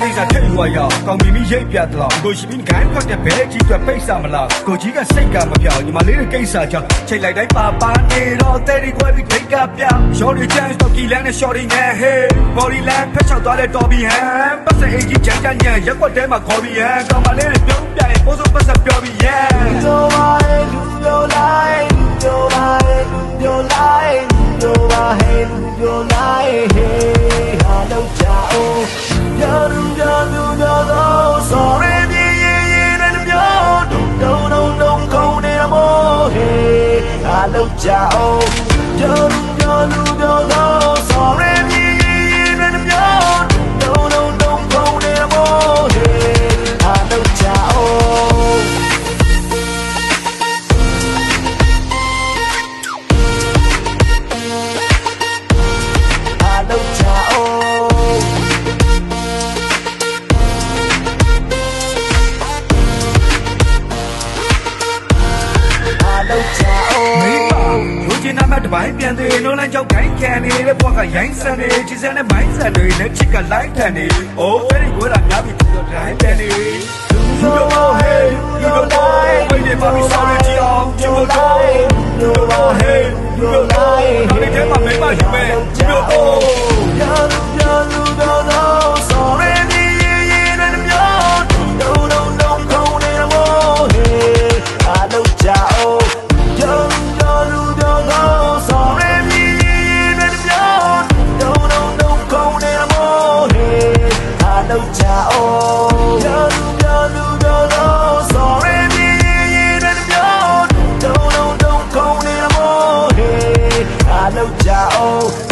ကိစ္စထည့်ယူရအောင်ကောင်းမီရိပ်ပြတ်တော့ကိုရှိပြီးခိုင်းဖတ်တဲ့ဘဲကြီးတွေပိတ်စားမလားကိုကြီးကစိတ်ကမပြောင်းညီမလေးရဲ့ကိစ္စကြောင့်ချိန်လိုက်တိုင်းပါနေတော့တဲ့ဒီကွဲပြီးထိတ်ကပြရှော်ရီချန်တော့ကီလန်နဲ့ရှော်ရီနဲ့ဟေးဘော်ဒီလန်ဖက်ချောက်သွားတဲ့တော်ဘီဟန်ပတ်စံအေကြီးချန်ချန်ညံရက်ွက်တဲမှာခေါ်ပြီးဟန်ကောင်းမလေးတွေပြုံးပြရင်ပိုးစုံပတ်စံပြောပြီးဟန်လိုပါရဲ့လူလိုလိုက်လူလိုပါရဲ့လူလိုလိုက်လူလိုပါရဲ့လူလိုလိုက်ဟေးဟာလောက်ကြအောင်ယာရုယာလူယာတော့ sorry မြေရင်နဲ့မျိုးတုံခုံနေမောဟေးဟာလောက်ကြအောင်ယာရုယာလူယာတော့ sorry မြေရင်နဲ့မျိုးတုံခုံနေမောဟေးဟာလောက်ကြအောင်တပိုင်းပြန်သေးလုံးလမ်းကြောက်ခိုင်းခံနေတဲ့ဘွားကရိုင်းဆန်နေချစ်စဲနဲ့မိုင်းဆန်တွေနဲ့ချစ်ကလိုက်ထန်နေအိုးဖဲရီကိုလာများပြီးတော့တိုင်းပြန်နေလူလိုဟေးလူလိုဝိနေပါပြီးဆောင်းရကြည့်အောင်ကျိုးတော့လူလိုဟေးလူလိုဒါနဲ့ထဲမှာမိမယူမဲ့ကျိုးတော့ယာလူတော့ဆောင်းရနေရင်နဲ့မျိုးတုံခုံနေမောဟေးအားလုံးကြအောင်လောက်ကြအောင်ယာလူတော့ sorry မြေရင်နဲ့မျိုးတုံခုံနေမောဟေးအားလောက်ကြအောင်